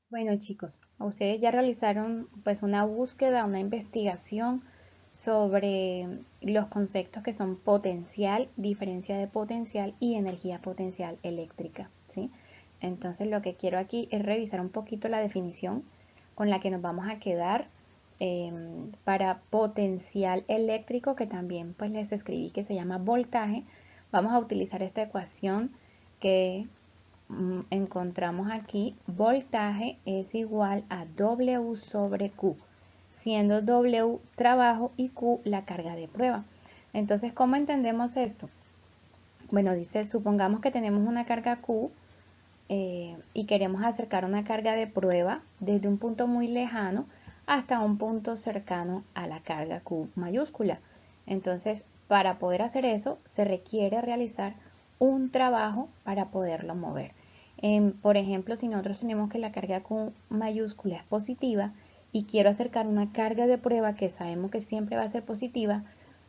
Bueno, chicos, ustedes ya realizaron pues una búsqueda, una investigación sobre los conceptos que son potencial, diferencia de potencial y energía potencial eléctrica, ¿sí? Entonces lo que quiero aquí es revisar un poquito la definición con la que nos vamos a quedar eh, para potencial eléctrico, que también pues les escribí que se llama voltaje. Vamos a utilizar esta ecuación que encontramos aquí voltaje es igual a W sobre Q, siendo W trabajo y Q la carga de prueba. Entonces, ¿cómo entendemos esto? Bueno, dice, supongamos que tenemos una carga Q y queremos acercar una carga de prueba desde un punto muy lejano hasta un punto cercano a la carga Q mayúscula. Entonces, para poder hacer eso, se requiere realizar un trabajo para poderlo mover. Por ejemplo, si nosotros tenemos que la carga Q mayúscula es positiva y quiero acercar una carga de prueba que sabemos que siempre va a ser positiva,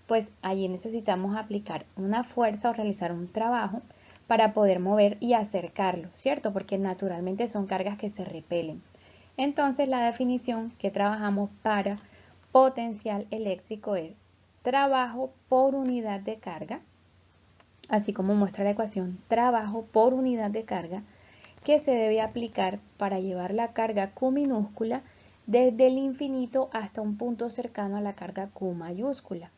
pues allí necesitamos aplicar una fuerza o realizar un trabajo para poder mover y acercarlo, ¿cierto? Porque naturalmente son cargas que se repelen. Entonces la definición que trabajamos para potencial eléctrico es trabajo por unidad de carga, así como muestra la ecuación, trabajo por unidad de carga que se debe aplicar para llevar la carga Q minúscula desde el infinito hasta un punto cercano a la carga Q mayúscula.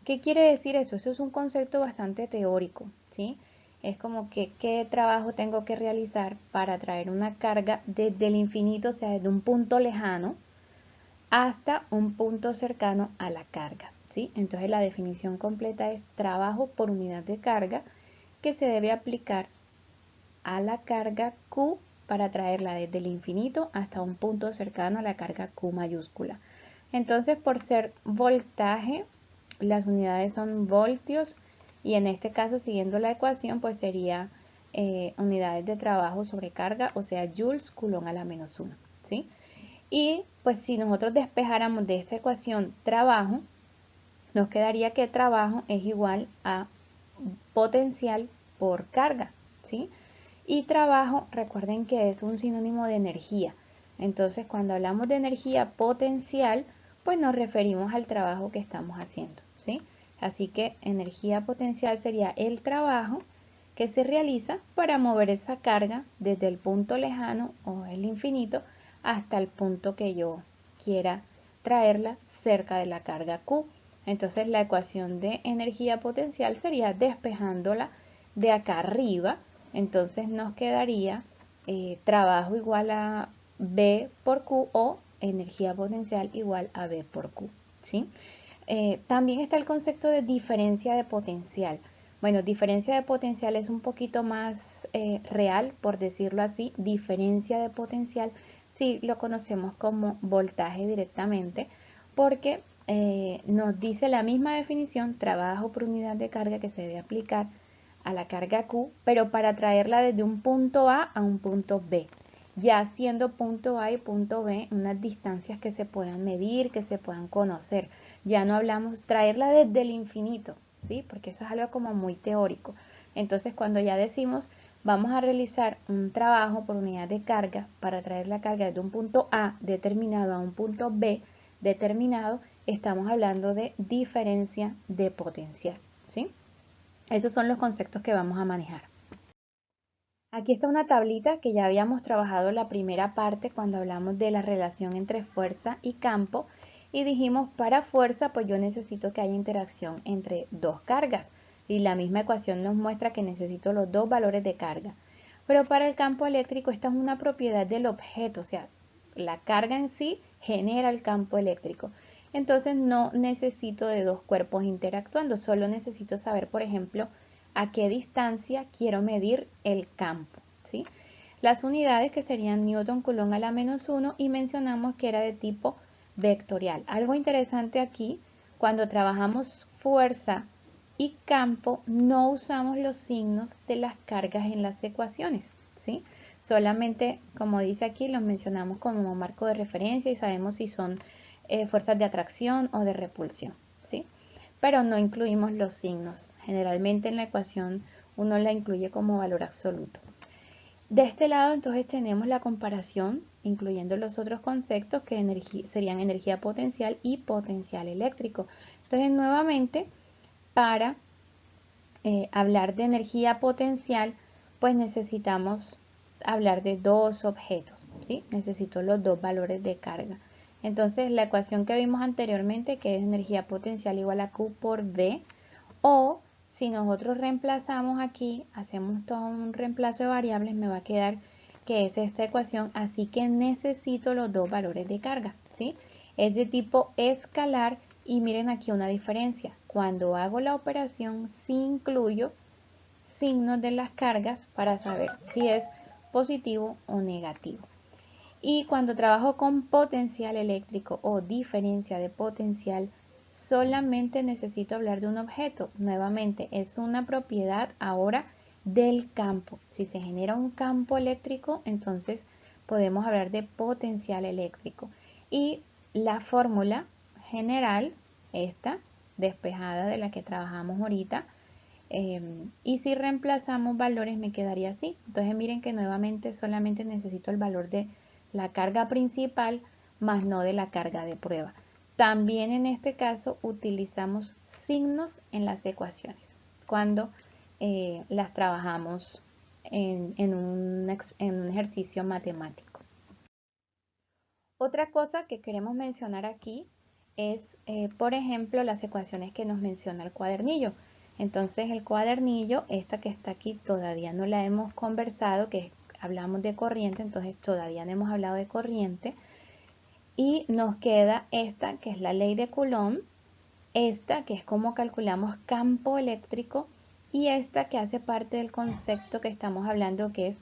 ¿Qué quiere decir eso? Eso es un concepto bastante teórico, ¿sí? Es como que qué trabajo tengo que realizar para traer una carga desde el infinito, o sea, desde un punto lejano hasta un punto cercano a la carga, ¿sí? Entonces la definición completa es trabajo por unidad de carga que se debe aplicar a la carga Q para traerla desde el infinito hasta un punto cercano a la carga Q mayúscula. Entonces, por ser voltaje, las unidades son voltios y en este caso, siguiendo la ecuación, pues sería unidades de trabajo sobre carga, o sea, joules coulomb a la menos 1, ¿sí? Y pues si nosotros despejáramos de esta ecuación trabajo, nos quedaría que trabajo es igual a potencial por carga, ¿sí? Y trabajo, recuerden que es un sinónimo de energía. Entonces, cuando hablamos de energía potencial, pues nos referimos al trabajo que estamos haciendo, ¿sí? Así que energía potencial sería el trabajo que se realiza para mover esa carga desde el punto lejano o el infinito hasta el punto que yo quiera traerla cerca de la carga Q. Entonces la ecuación de energía potencial sería despejándola de acá arriba. Entonces nos quedaría trabajo igual a B por Q o energía potencial igual a B por Q, ¿sí? También está el concepto de diferencia de potencial. Bueno, diferencia de potencial es un poquito más real, por decirlo así. Diferencia de potencial, sí, lo conocemos como voltaje directamente, porque nos dice la misma definición, trabajo por unidad de carga que se debe aplicar a la carga Q, pero para traerla desde un punto A un punto B, ya siendo punto A y punto B unas distancias que se puedan medir, que se puedan conocer. Ya no hablamos traerla desde el infinito, ¿sí? Porque eso es algo como muy teórico. Entonces, cuando ya decimos vamos a realizar un trabajo por unidad de carga para traer la carga desde un punto A determinado a un punto B determinado, estamos hablando de diferencia de potencial, ¿sí? Esos son los conceptos que vamos a manejar. Aquí está una tablita que ya habíamos trabajado la primera parte cuando hablamos de la relación entre fuerza y campo y dijimos para fuerza pues yo necesito que haya interacción entre dos cargas y la misma ecuación nos muestra que necesito los dos valores de carga. Pero para el campo eléctrico esta es una propiedad del objeto, o sea, la carga en sí genera el campo eléctrico. Entonces no necesito de dos cuerpos interactuando, solo necesito saber, por ejemplo, a qué distancia quiero medir el campo, ¿sí? Las unidades que serían Newton Coulomb a la menos 1 y mencionamos que era de tipo vectorial. Algo interesante aquí, cuando trabajamos fuerza y campo, no usamos los signos de las cargas en las ecuaciones, ¿sí? Solamente, como dice aquí, los mencionamos como marco de referencia y sabemos si son fuerzas de atracción o de repulsión, ¿sí? Pero no incluimos los signos. Generalmente en la ecuación uno la incluye como valor absoluto. De este lado entonces tenemos la comparación, incluyendo los otros conceptos que serían energía potencial y potencial eléctrico. Entonces nuevamente, para hablar de energía potencial, pues necesitamos hablar de dos objetos, ¿sí? Necesito los dos valores de carga. Entonces la ecuación que vimos anteriormente, que es energía potencial igual a Q por V, o si nosotros reemplazamos aquí, hacemos todo un reemplazo de variables, me va a quedar que es esta ecuación, así que necesito los dos valores de carga, ¿sí? Es de tipo escalar y miren aquí una diferencia. Cuando hago la operación, sí incluyo signos de las cargas para saber si es positivo o negativo. Y cuando trabajo con potencial eléctrico o diferencia de potencial, solamente necesito hablar de un objeto. Nuevamente, es una propiedad ahora del campo. Si se genera un campo eléctrico, entonces podemos hablar de potencial eléctrico. Y la fórmula general, esta despejada de la que trabajamos ahorita, y si reemplazamos valores me quedaría así. Entonces miren que nuevamente solamente necesito el valor de la carga principal más no de la carga de prueba. También en este caso utilizamos signos en las ecuaciones cuando las trabajamos en un ejercicio matemático. Otra cosa que queremos mencionar aquí es, por ejemplo, las ecuaciones que nos menciona el cuadernillo. Entonces el cuadernillo, esta que está aquí, todavía no la hemos conversado, que hablamos de corriente, entonces todavía no hemos hablado de corriente. Y nos queda esta, que es la ley de Coulomb, esta, que es como calculamos campo eléctrico, y esta que hace parte del concepto que estamos hablando, que es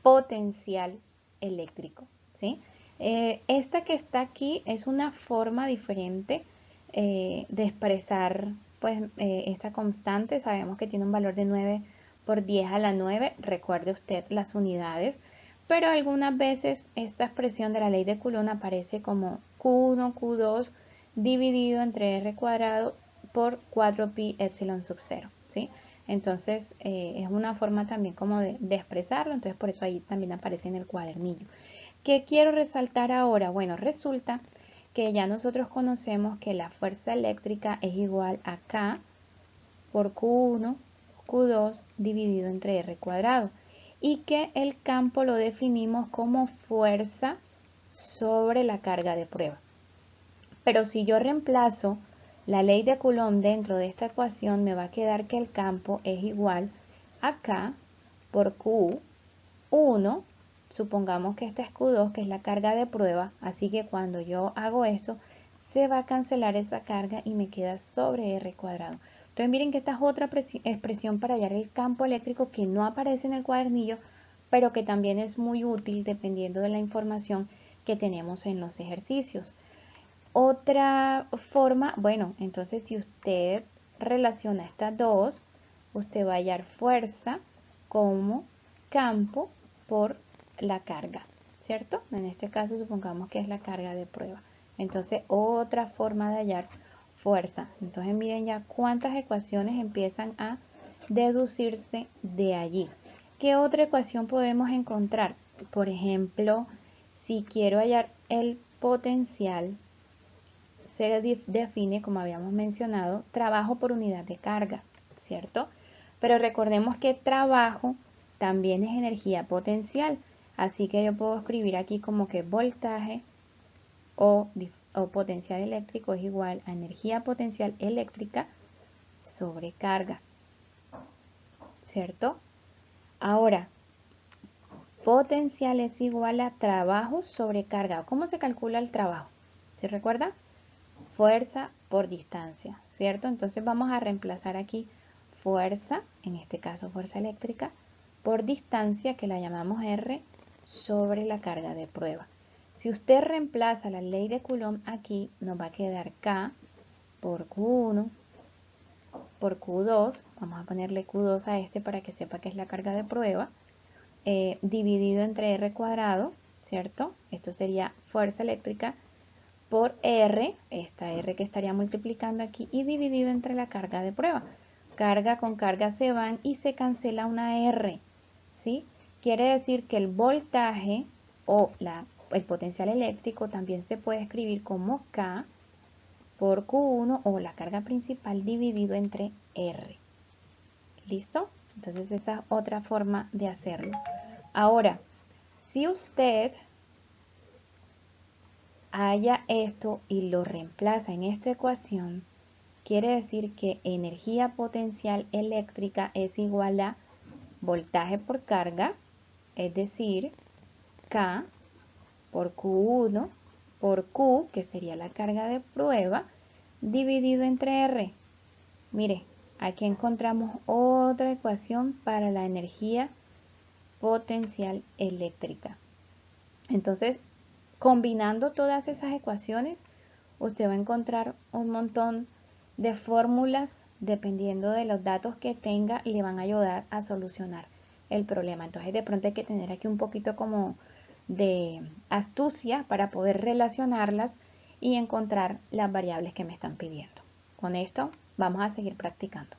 potencial eléctrico, ¿sí? Esta que está aquí es una forma diferente de expresar pues, esta constante. Sabemos que tiene un valor de 9 por 10 a la 9. Recuerde usted las unidades. Pero algunas veces esta expresión de la ley de Coulomb aparece como Q1, Q2 dividido entre R cuadrado por 4pi epsilon sub 0, ¿sí? Entonces es una forma también como de expresarlo, entonces por eso ahí también aparece en el cuadernillo. ¿Qué quiero resaltar ahora? Bueno, resulta que ya nosotros conocemos que la fuerza eléctrica es igual a K por Q1, Q2 dividido entre R cuadrado y que el campo lo definimos como fuerza sobre la carga de prueba. Pero si yo reemplazo la ley de Coulomb dentro de esta ecuación, me va a quedar que el campo es igual a K por Q1. Supongamos que esta es Q2, que es la carga de prueba, así que cuando yo hago esto, se va a cancelar esa carga y me queda sobre R cuadrado. Entonces miren que esta es otra expresión para hallar el campo eléctrico que no aparece en el cuadernillo, pero que también es muy útil dependiendo de la información que tenemos en los ejercicios. Otra forma, bueno, entonces si usted relaciona estas dos, usted va a hallar fuerza como campo por la carga, ¿cierto? En este caso supongamos que es la carga de prueba. Entonces otra forma de hallar fuerza. Entonces miren ya cuántas ecuaciones empiezan a deducirse de allí. ¿Qué otra ecuación podemos encontrar? Por ejemplo, si quiero hallar el potencial, se define, como habíamos mencionado, trabajo por unidad de carga, ¿cierto? Pero recordemos que trabajo también es energía potencial, así que yo puedo escribir aquí como que voltaje o potencial eléctrico es igual a energía potencial eléctrica sobre carga, ¿cierto? Ahora, potencial es igual a trabajo sobre carga. ¿Cómo se calcula el trabajo? ¿Se recuerda? Fuerza por distancia, ¿cierto? Entonces vamos a reemplazar aquí fuerza, en este caso fuerza eléctrica, por distancia, que la llamamos R, sobre la carga de prueba. Si usted reemplaza la ley de Coulomb aquí, nos va a quedar K por Q1 por Q2, vamos a ponerle Q2 a este para que sepa que es la carga de prueba, dividido entre R cuadrado, ¿cierto? Esto sería fuerza eléctrica por R, esta R que estaría multiplicando aquí, y dividido entre la carga de prueba. Carga con carga se van y se cancela una R, ¿sí? quiere decir que el voltaje o el potencial eléctrico también se puede escribir como K por Q1 o la carga principal dividido entre R. ¿Listo? Entonces esa es otra forma de hacerlo. Ahora, si usted halla esto y lo reemplaza en esta ecuación, quiere decir que energía potencial eléctrica es igual a voltaje por carga, es decir, K por Q1 por Q, que sería la carga de prueba, dividido entre R. Mire, aquí encontramos otra ecuación para la energía potencial eléctrica. Entonces, combinando todas esas ecuaciones, usted va a encontrar un montón de fórmulas, dependiendo de los datos que tenga, le van a ayudar a solucionar el problema. Entonces, de pronto hay que tener aquí un poquito como de astucia para poder relacionarlas y encontrar las variables que me están pidiendo. Con esto vamos a seguir practicando.